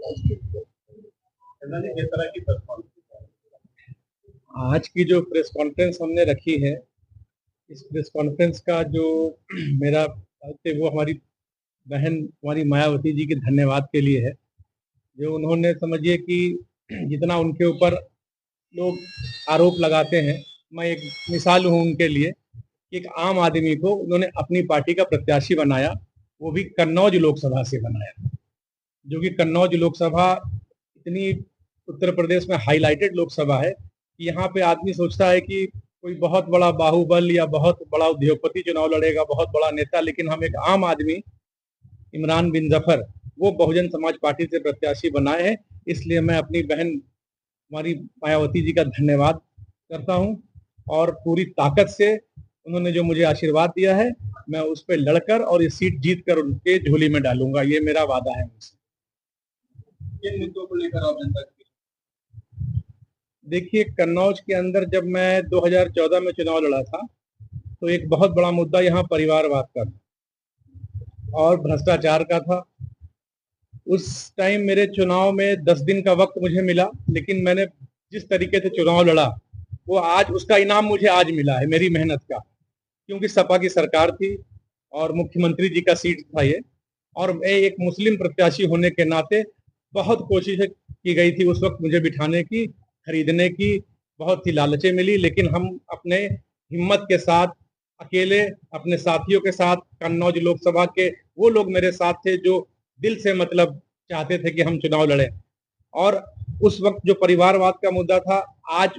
किस तरह की प्रेस कॉन्फ्रेंस? आज की जो प्रेस कॉन्फ्रेंस हमने रखी है, इस प्रेस कॉन्फ्रेंस का जो मेरा वो हमारी बहन हमारी मायावती जी के धन्यवाद के लिए है। जो उन्होंने समझिए कि जितना उनके ऊपर लोग आरोप लगाते हैं, मैं एक मिसाल हूँ उनके लिए कि एक आम आदमी को उन्होंने अपनी पार्टी का प्रत्याशी बनाया, वो भी कन्नौज लोकसभा से बनाया, जो कि कन्नौज लोकसभा इतनी उत्तर प्रदेश में हाईलाइटेड लोकसभा है कि यहाँ पे आदमी सोचता है कि कोई बहुत बड़ा बाहुबल या बहुत बड़ा उद्योगपति चुनाव लड़ेगा, बहुत बड़ा नेता, लेकिन हम एक आम आदमी इमरान बिन जफर वो बहुजन समाज पार्टी से प्रत्याशी बनाए हैं। इसलिए मैं अपनी बहन हमारी मायावती जी का धन्यवाद करता हूं और पूरी ताकत से उन्होंने जो मुझे आशीर्वाद दिया है, मैं उस पर लड़कर और ये सीट जीत कर उनके झोली में डालूंगा, ये मेरा वादा है उनसे। किन मुद्दों को लेकर आप जनता की? देखिए, कन्नौज के अंदर जब मैं 2014 में चुनाव लड़ा था, तो एक बहुत बड़ा मुद्दा यहाँ परिवारवाद का और भ्रष्टाचार का था। उस टाइम मेरे चुनाव में 10 दिन का वक्त मुझे मिला, लेकिन मैंने जिस तरीके से चुनाव लड़ा, वो आज उसका इनाम मुझे आज मिला है मेरी मेहनत का, क्योंकि सपा की सरकार थी और मुख्यमंत्री जी का सीट था ये, और मैं एक मुस्लिम प्रत्याशी होने के नाते बहुत कोशिशें की गई थी उस वक्त मुझे बिठाने की, खरीदने की, बहुत ही लालचें मिली, लेकिन हम अपने हिम्मत के साथ, अकेले अपने साथियों के साथ, कन्नौज लोकसभा के वो लोग मेरे साथ थे जो दिल से मतलब चाहते थे कि हम चुनाव लड़े। और उस वक्त जो परिवारवाद का मुद्दा था, आज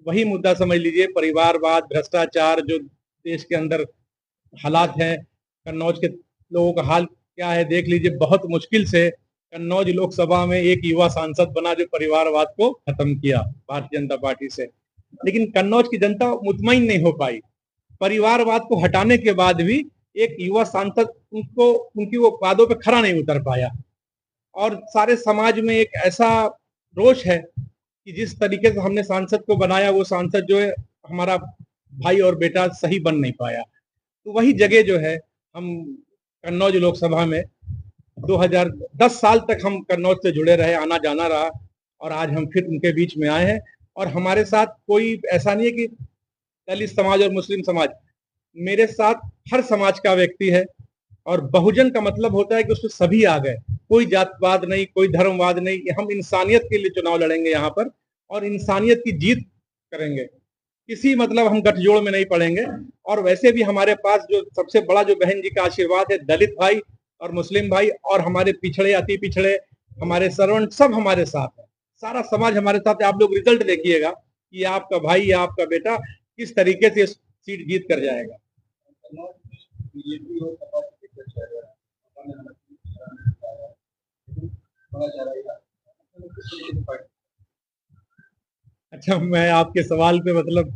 वही मुद्दा समझ लीजिए, परिवारवाद, भ्रष्टाचार, जो देश के अंदर हालात हैं, कन्नौज के लोगों का हाल क्या है देख लीजिए। बहुत मुश्किल से कन्नौज लोकसभा में एक युवा सांसद बना जो परिवारवाद को खत्म किया भारतीय जनता पार्टी से, लेकिन कन्नौज की जनता मुतमईन नहीं हो पाई। परिवारवाद को हटाने के बाद भी एक युवा सांसद उनको उनकी वो वादों पे खरा नहीं उतर पाया, और सारे समाज में एक ऐसा रोष है कि जिस तरीके से हमने सांसद को बनाया, वो सांसद जो है हमारा भाई और बेटा सही बन नहीं पाया। तो वही जगह जो है, हम कन्नौज लोकसभा में 2010 साल तक हम कन्नौज से जुड़े रहे, आना जाना रहा, और आज हम फिर उनके बीच में आए हैं। और हमारे साथ कोई ऐसा नहीं है कि दलित समाज और मुस्लिम समाज, मेरे साथ हर समाज का व्यक्ति है। और बहुजन का मतलब होता है कि उसमें सभी आ गए, कोई जातवाद नहीं, कोई धर्मवाद नहीं, हम इंसानियत के लिए चुनाव लड़ेंगे यहाँ पर और इंसानियत की जीत करेंगे। किसी मतलब हम गठजोड़ में नहीं पड़ेंगे। और वैसे भी हमारे पास जो सबसे बड़ा जो बहन जी का आशीर्वाद है, दलित भाई और मुस्लिम भाई और हमारे पिछड़े, अति पिछड़े, हमारे सर्वंट, सब हमारे साथ है, सारा समाज हमारे साथ है। आप लोग रिजल्ट देखिएगा कि आपका भाई या आपका बेटा किस तरीके से सीट जीत कर जाएगा। अच्छा, मैं आपके सवाल पे मतलब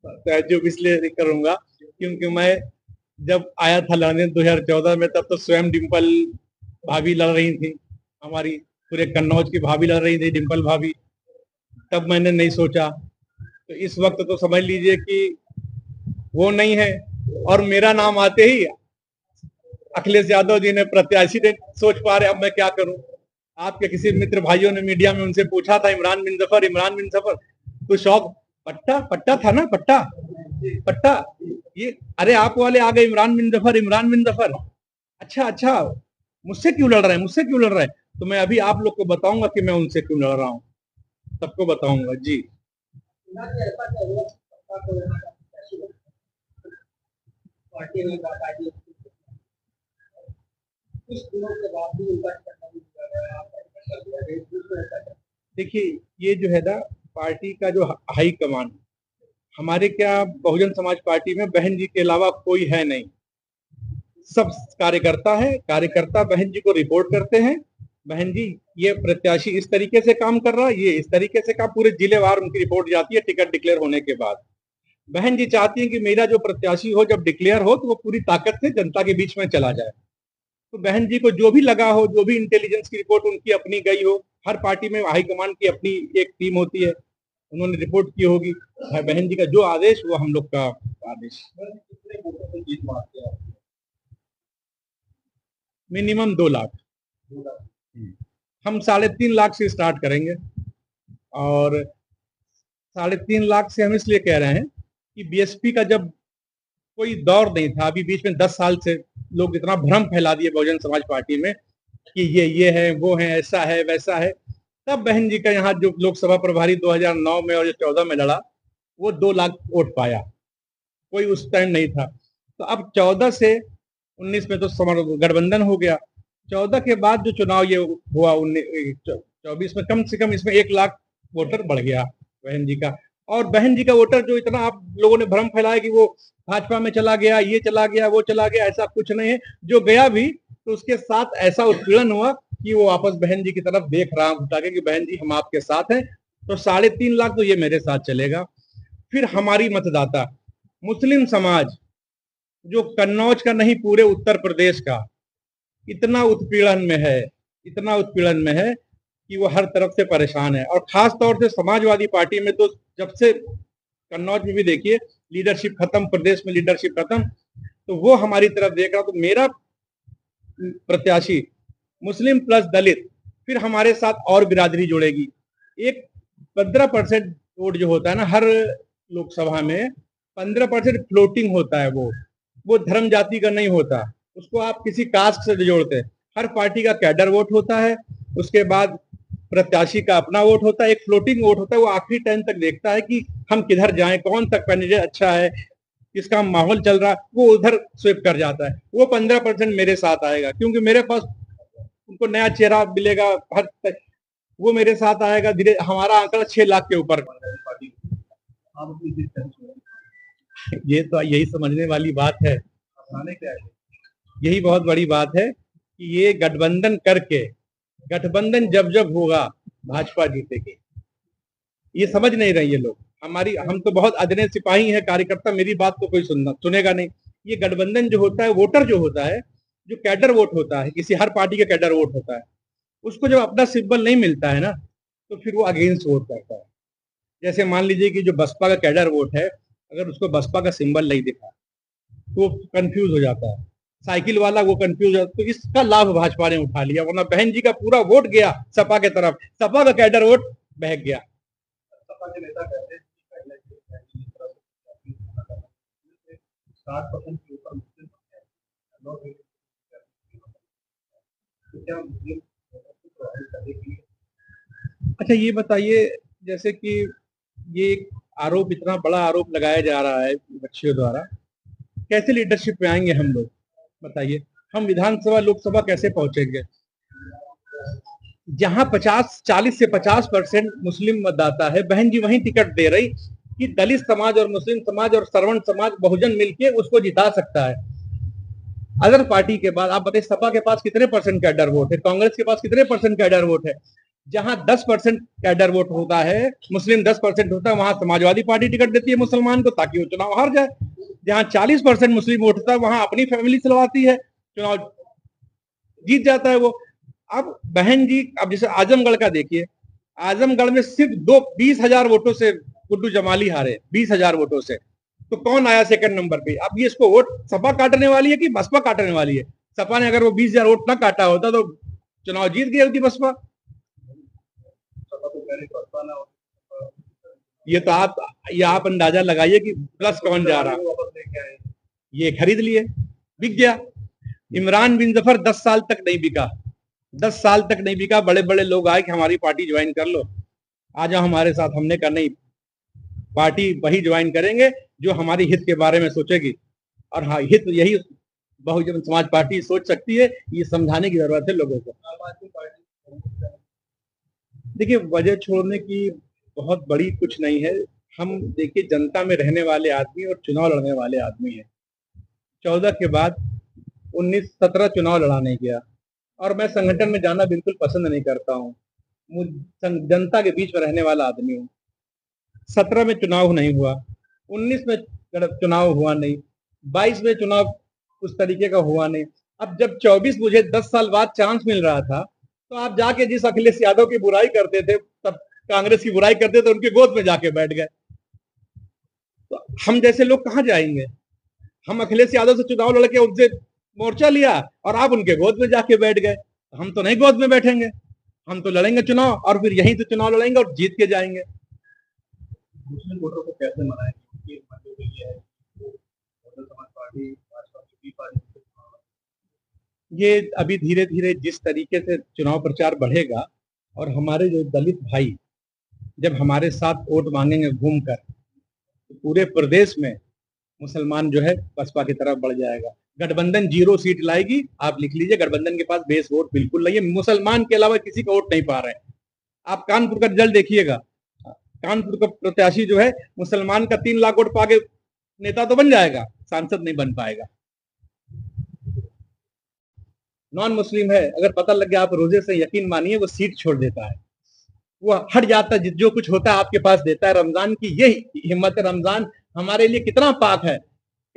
तहज्जुब इसलिए करूंगा क्योंकि मैं जब आया था लड़ने 2014 में, तब तो स्वयं डिम्पल भाभी लड़ रही थी, हमारी पूरे कन्नौज की भाभी लड़ रही थी, डिम्पल भाभी। तब मैंने नहीं सोचा, तो इस वक्त तो समझ लीजिए कि वो नहीं है, और मेरा नाम आते ही अखिलेश यादव जी ने प्रत्याशी ने सोच पा रहे अब मैं क्या करूं। आपके किसी मित्र भाइयों ने मीडिया में उनसे पूछा था इमरान बिन जफर, इमरान बिन जफर, तो शौक, पट्टा पट्टा था ना, पट्टा पट्टा, ये अरे आप वाले आ गए, इमरान बिन जफर, इमरान बिन जफर, अच्छा अच्छा, मुझसे क्यों लड़ रहे हैं, मुझसे क्यों लड़ रहे हैं? तो मैं अभी आप लोग को बताऊंगा कि मैं उनसे क्यों लड़ रहा हूँ, सबको बताऊंगा जी। देखिए, ये जो है ना, पार्टी का जो हाई कमान, हमारे क्या बहुजन समाज पार्टी में बहन जी के अलावा कोई है नहीं, सब कार्यकर्ता है, कार्यकर्ता बहन जी को रिपोर्ट करते हैं, बहन जी ये प्रत्याशी इस तरीके से काम कर रहा है, ये इस तरीके से काम, पूरे जिलेवार उनकी रिपोर्ट जाती है टिकट डिक्लेयर होने के बाद। बहन जी चाहती है कि मेरा जो प्रत्याशी हो जब डिक्लेयर हो तो वो पूरी ताकत से जनता के बीच में चला जाए। तो बहन जी को जो भी लगा हो, जो भी इंटेलिजेंस की रिपोर्ट उनकी अपनी गई हो, हर पार्टी में हाईकमान की अपनी एक टीम होती है, उन्होंने रिपोर्ट की होगी, बहन जी का जो आदेश वो हम लोग का आदेश। मिनिमम 2 लाख। हम 3.5 लाख से स्टार्ट करेंगे। और 3.5 लाख से हम इसलिए कह रहे हैं कि बीएसपी का जब कोई दौर नहीं था, अभी बीच में 10 साल से लोग इतना भ्रम फैला दिए बहुजन समाज पार्टी में कि ये है, वो है, ऐसा है, वैसा है। तब बहन जी का यहाँ जो लोकसभा प्रभारी 2009 में और जो 14 में लड़ा, वो 2 लाख वोट पाया, कोई उस टाइम नहीं था। तो अब 14 से 19 में तो गठबंधन हो गया। 14 के बाद जो चुनाव ये हुआ 24 में, कम से कम इसमें 1 लाख वोटर बढ़ गया बहन जी का। और बहन जी का वोटर जो इतना आप लोगों ने भ्रम फैलाया कि वो भाजपा में चला गया, ये चला गया, वो चला गया, ऐसा कुछ नहीं है। जो गया भी तो उसके साथ ऐसा उत्पीड़न हुआ कि वो वापस बहन जी की तरफ देख रहा उठा के कि बहन जी हम आपके साथ हैं। तो 3.5 लाख तो ये मेरे साथ चलेगा। फिर हमारी मतदाता मुस्लिम समाज जो कन्नौज का नहीं पूरे उत्तर प्रदेश का इतना उत्पीड़न में है, इतना उत्पीड़न में है कि वो हर तरफ से परेशान है। और खास तौर से समाजवादी पार्टी में तो जब से कन्नौज में भी देखिए लीडरशिप खत्म, प्रदेश में लीडरशिप खत्म, तो वो हमारी तरफ देख रहा। तो मेरा प्रत्याशी मुस्लिम प्लस दलित, फिर हमारे साथ और बिरादरी जुड़ेगी। एक 15% वोट जो होता है ना हर लोकसभा में, 15% फ्लोटिंग होता है, वो धर्म जाति का नहीं होता, उसको आप किसी कास्ट से जोड़ते हैं। हर पार्टी का कैडर वोट होता है, उसके बाद प्रत्याशी का अपना वोट होता है, एक फ्लोटिंग वोट होता है। वो आखिरी टाइम तक देखता है कि हम किधर जाएं, कौन सा कैंडिडेट अच्छा है, किसका माहौल चल रहा है, वो उधर स्विप कर जाता है। वो 15% मेरे साथ आएगा, क्योंकि मेरे पास उनको नया चेहरा मिलेगा, हर वो मेरे साथ आएगा। धीरे हमारा आंकड़ा 6 लाख के ऊपर। ये तो यही समझने वाली बात है, यही बहुत बड़ी बात है कि ये गठबंधन करके, गठबंधन जब जब होगा भाजपा जीतेगी। ये समझ नहीं रहे ये लोग। हम तो बहुत अदने सिपाही हैं, कार्यकर्ता, मेरी बात तो कोई सुनेगा नहीं। ये गठबंधन जो होता है, वोटर जो होता है, जो कैडर वोट होता है, किसी हर पार्टी का कैडर वोट होता है, उसको जब अपना सिंबल नहीं मिलता है ना, तो फिर वो अगेंस्ट वोट करता है। जैसे मान लीजिए कि जो बसपा का कैडर वोट है, अगर उसको बसपा का सिंबल नहीं दिखा तो वो कंफ्यूज हो जाता है। साइकिल वाला वो कंफ्यूज हो, तो इसका लाभ भाजपा ने उठा लिया। वरना बहन जी का पूरा वोट गया सपा के तरफ, सपा का कैडर वोट बहक गया। सपा के नेता कहते हैं 60% के ऊपर अच्छा ये बताइए, जैसे कि ये आरोप, इतना बड़ा आरोप लगाया जा रहा है बच्चियों द्वारा, कैसे लीडरशिप पे आएंगे हम लोग, बताइए। हम विधानसभा लोकसभा कैसे पहुंचेंगे जहां 40 से 50% मुस्लिम मतदाता है। बहन जी वहीं टिकट दे रही कि दलित समाज और मुस्लिम समाज और श्रवण समाज बहुजन मिलके उसको जिता सकता है। अदर पार्टी के बाद आप बताइए, सपा के पास कितने परसेंट कैडर वोट है, कांग्रेस के पास कितने परसेंट कैडर वोट है। जहां 10% कैडर वोट होता है, मुस्लिम 10% होता है, वहां समाजवादी पार्टी टिकट देती है मुसलमान को ताकि वो चुनाव हार जाए। जहां 40% मुस्लिम वोट होता है, वहां अपनी फैमिली चलवाती है, चुनाव जीत जाता है वो। अब बहन जी, अब जैसे आजमगढ़ का देखिए, आजमगढ़ में सिर्फ 20,000 वोटों से गुड्डू जमाली हारे, 20,000 वोटों से। तो कौन आया सेकंड नंबर पे? अब ये इसको वोट सपा काटने वाली है कि बसपा काटने वाली है? सपा ने अगर वो 20,000 वोट ना काटा होता तो चुनाव जीत गई होती बसपा। ये तो आप अंदाजा लगाइए कि प्लस कौन जा रहा। ये खरीद लिए, बिक गया। इमरान बिन जफर 10 साल तक नहीं बिका, 10 साल तक नहीं बिका। बड़े बड़े लोग आए कि हमारी पार्टी ज्वाइन कर लो, आ जाओ हमारे साथ। हमने कहा नहीं, पार्टी वही ज्वाइन करेंगे जो हमारी हित के बारे में सोचेगी। और हाँ, हित यही बहुजन समाज पार्टी सोच सकती है, ये समझाने की जरूरत है लोगों को। देखिए, वजह छोड़ने की बहुत बड़ी कुछ नहीं है। हम देखिए जनता में रहने वाले आदमी और चुनाव लड़ने वाले आदमी हैं। 14 के बाद 17 चुनाव लड़ा नहीं गया, और मैं संगठन में जाना बिल्कुल पसंद नहीं करता हूँ। जनता के बीच में रहने वाला आदमी हूँ। 17 में चुनाव नहीं हुआ, 19 में चुनाव हुआ नहीं, 22 में चुनाव उस तरीके का हुआ नहीं। अब जब 24 मुझे 10 साल बाद चांस मिल रहा था, तो आप जाके जिस अखिलेश यादव की बुराई करते थे, तब कांग्रेस की बुराई करते थे, उनके गोद में जाके बैठ गए। तो हम जैसे लोग कहां जाएंगे? हम अखिलेश यादव से चुनाव लड़के उनसे मोर्चा लिया और आप उनके गोद में जाके बैठ गए, हम तो नहीं गोद में बैठेंगे। हम तो लड़ेंगे चुनाव और फिर यहीं से चुनाव लड़ेंगे और जीत के जाएंगे। मुस्लिम वोटरों को कैसे मनाएंगे? उनके के लिए है बहुजन समाज पार्टी, भाजपा की पार्टी। ये अभी धीरे धीरे जिस तरीके से चुनाव प्रचार बढ़ेगा और हमारे जो दलित भाई जब हमारे साथ वोट मांगेंगे घूमकर, तो पूरे प्रदेश में मुसलमान जो है बसपा की तरफ बढ़ जाएगा। गठबंधन 0 सीट लाएगी। आप लिख लीजिए, गठबंधन के पास बेस वोट बिल्कुल नहीं है। मुसलमान के अलावा किसी का वोट नहीं पा रहे हैं। आप कानपुर का रिजल्ट देखिएगा, कानपुर का प्रत्याशी जो है मुसलमान का 3 लाख वोट पाके नेता तो बन जाएगा, सांसद नहीं बन पाएगा। नॉन मुस्लिम है, अगर पता लग गया आप रोजे से, यकीन मानिए वो सीट छोड़ देता है, वो हट जाता है। जो कुछ होता है आपके पास देता है। रमजान की ये हिम्मत है। रमजान हमारे लिए कितना पाक है।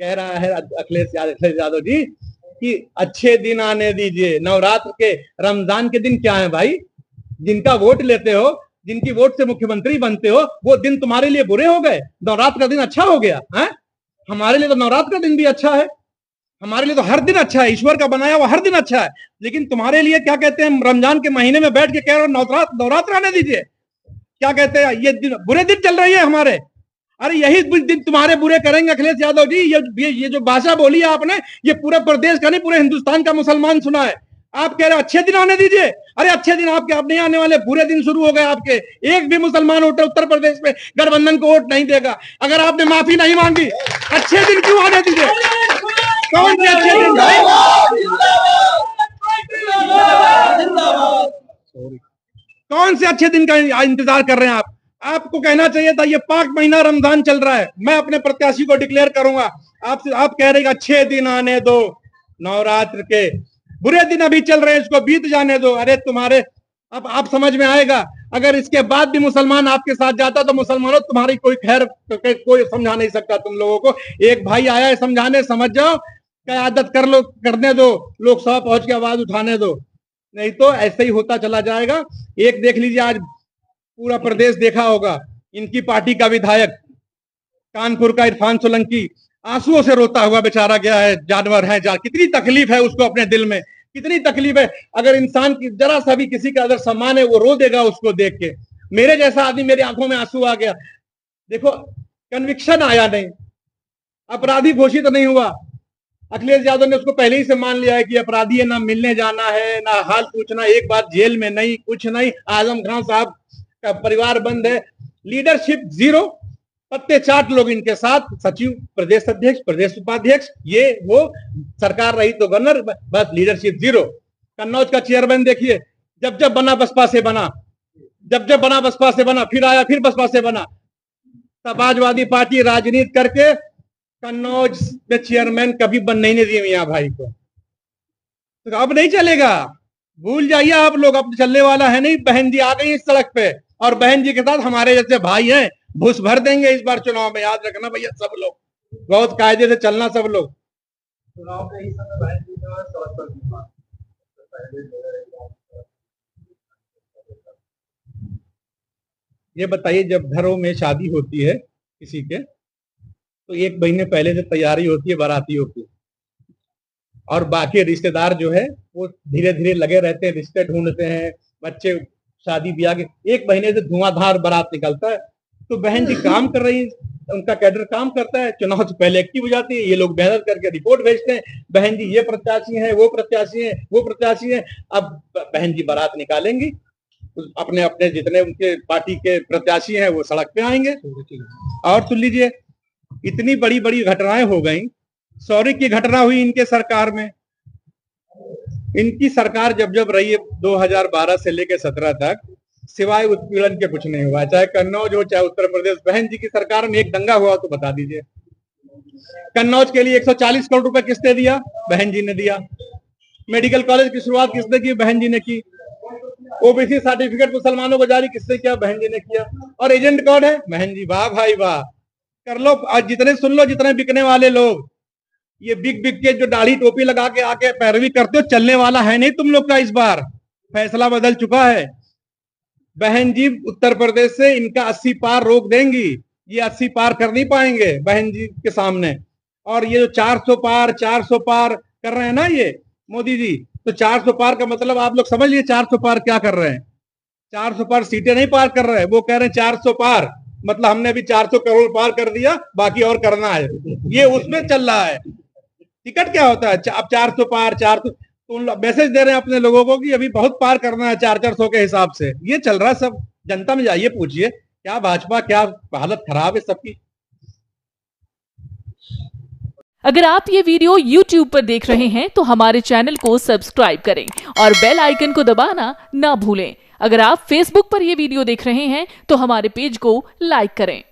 कह रहा है अखिलेश यादव जी कि अच्छे दिन आने दीजिए। नवरात्र के, रमजान के दिन क्या है भाई? जिनका वोट लेते हो, जिनकी वोट से मुख्यमंत्री बनते हो, वो दिन तुम्हारे लिए बुरे हो गए? नवरात्र का दिन अच्छा हो गया है? हमारे लिए तो नवरात्र का दिन भी अच्छा है। हमारे लिए तो हर दिन अच्छा है, ईश्वर का बनाया हुआ हर दिन अच्छा है। लेकिन तुम्हारे लिए क्या कहते हैं, रमजान के महीने में बैठ के कह रहे हो नवरात्र आने दीजिए। क्या कहते हैं, ये दिन बुरे दिन चल रही है हमारे। अरे यही दिन तुम्हारे बुरे करेंगे अखिलेश यादव जी। ये जो भाषा बोली है आपने, ये पूरे प्रदेश का नहीं, पूरे हिंदुस्तान का मुसलमान सुना है। आप कह रहे अच्छे दिन आने दीजिए। अरे अच्छे दिन आपके अब नहीं आने वाले, बुरे दिन शुरू हो गए आपके। एक भी मुसलमान वोटर उत्तर प्रदेश में गठबंधन को वोट नहीं देगा। अगर आपने माफी नहीं मांगी, अच्छे दिन क्यों आने दीजिए? कौन से अच्छे दिन? कौन से अच्छे दिन का इंतजार कर रहे हैं आप? आपको कहना चाहिए था ये पाक महीना रमजान चल रहा है, मैं अपने प्रत्याशी को डिक्लेयर करूंगा। आप कह रहे हैं अच्छे दिन आने दो, नवरात्र के बुरे दिन अभी चल रहे हैं, इसको बीत जाने दो। अरे तुम्हारे, अब आप समझ में आएगा। अगर इसके बाद भी मुसलमान आपके साथ जाता तो मुसलमानों तुम्हारी कोई खैर, कोई समझा नहीं सकता तुम लोगों को। एक भाई आया है समझाने, समझ जाओ, आदत कर लो, करने दो, लोकसभा पहुंच के आवाज उठाने दो, नहीं तो ऐसे ही होता चला जाएगा। एक देख लीजिए, आज पूरा प्रदेश देखा होगा, इनकी पार्टी का विधायक कानपुर का इरफान सोलंकी आंसुओं से रोता हुआ बेचारा गया है। जानवर है, कितनी तकलीफ है उसको अपने दिल में, कितनी तकलीफ है। अगर इंसान की जरा सा भी किसी का अगर सम्मान है, वो रो देगा उसको देख के। मेरे जैसा आदमी, मेरी आंखों में आंसू आ गया। देखो, कन्विक्शन आया नहीं, अपराधी घोषित नहीं हुआ। अखिलेश यादव ने उसको पहले ही से मान लिया है कि अपराधी है, ना मिलने जाना है, ना हाल पूछना, एक बार जेल में नहीं, कुछ नहीं। आजम खान साहब का परिवार बंद है, लीडरशिप 0, पत्ते चाट लोग इनके साथ, सचिव, प्रदेश अध्यक्ष, प्रदेश उपाध्यक्ष, ये वो, सरकार रही तो गवर्नर, बस लीडरशिप 0। कन्नौज का चेयरमैन देखिए, जब जब बना बसपा से बना, जब जब बना बसपा से बना, फिर आया फिर बसपा से बना। समाजवादी पार्टी राजनीति करके कन्नौज में चेयरमैन कभी बन नहीं दिए मियां भाई को। तो अब नहीं चलेगा, भूल जाइए आप लोग, अब चलने वाला है नहीं। बहन जी आ गई इस सड़क पे, और बहन जी के साथ हमारे जैसे भाई हैं, घुस भर देंगे इस बार चुनाव में। याद रखना भैया, सब लोग बहुत कायदे से चलना, सब लोग। चुनाव के इस समय बहन जी का सड़क पर ये बताइए, जब घरों में शादी होती है किसी के, तो 1 महीने पहले से तैयारी होती है बारातियों की, और बाकी रिश्तेदार जो है वो धीरे धीरे लगे रहते हैं, रिश्ते ढूंढते हैं, बच्चे, शादी ब्याह के 1 महीने से धुआंधार बारात निकलता है। तो बहन जी काम कर रही, उनका कैडर काम करता है, चुनाव से पहले एक्टिव हो जाती है। ये लोग मेहनत करके रिपोर्ट भेजते हैं, बहन जी ये प्रत्याशी हैं, वो प्रत्याशी हैं, वो प्रत्याशी हैं। अब बहन जी बारात निकालेंगी, अपने अपने जितने उनके पार्टी के प्रत्याशी हैं वो सड़क पे आएंगे। और सुन लीजिए, इतनी बड़ी बड़ी घटनाएं हो गई। सॉरी की घटना हुई इनके सरकार में। इनकी सरकार जब जब रही है 2012 से लेकर 17 तक, सिवाय उत्पीड़न के कुछ नहीं हुआ, चाहे कन्नौज हो चाहे उत्तर प्रदेश। बहन जी की सरकार में एक दंगा हुआ तो बता दीजिए। कन्नौज के लिए 140 करोड़ रुपए किसने दिया? बहन जी ने दिया। मेडिकल कॉलेज की शुरुआत किसने की? बहन जी ने की। ओबीसी सर्टिफिकेट मुसलमानों को जारी किससे किया? बहन जी ने किया। और एजेंट कौन है? बहन जी। वाह भाई वाह, कर लो। आज जितने सुन लो, जितने बिकने वाले लोग, ये बिक बिक के जो दाढ़ी टोपी लगा के आके पैरवी करते हो, चलने वाला है नहीं तुम लोग का। इस बार फैसला बदल चुका है। बहन जी उत्तर प्रदेश से इनका 80 पार रोक देंगी। ये 80 पार कर नहीं पाएंगे बहन जी के सामने। और ये जो 400 पार कर रहे हैं ना ये मोदी जी, तो 400 पार का मतलब आप लोग समझ लीजिए 400 पार क्या कर रहे हैं। 400 पार सीटें नहीं पार कर रहे, वो कह रहे हैं 400 पार, मतलब हमने अभी 400 करोड़ पार कर दिया, बाकी और करना है। ये उसमें चल रहा है। टिकट क्या होता है? अब 400 पार, 400, तो मैसेज दे रहे हैं अपने लोगों को कि अभी बहुत पार करना है 400 के हिसाब से। ये चल रहा है सब। जनता में जाइए, पूछिए क्या भाजपा, क्या हालत खराब है सबकी। अगर आप ये वीडियो YouTube पर देख रहे हैं तो हमारे चैनल को सब्सक्राइब करें और बेल आइकन को दबाना ना भूलें। अगर आप Facebook पर ये वीडियो देख रहे हैं तो हमारे पेज को लाइक करें।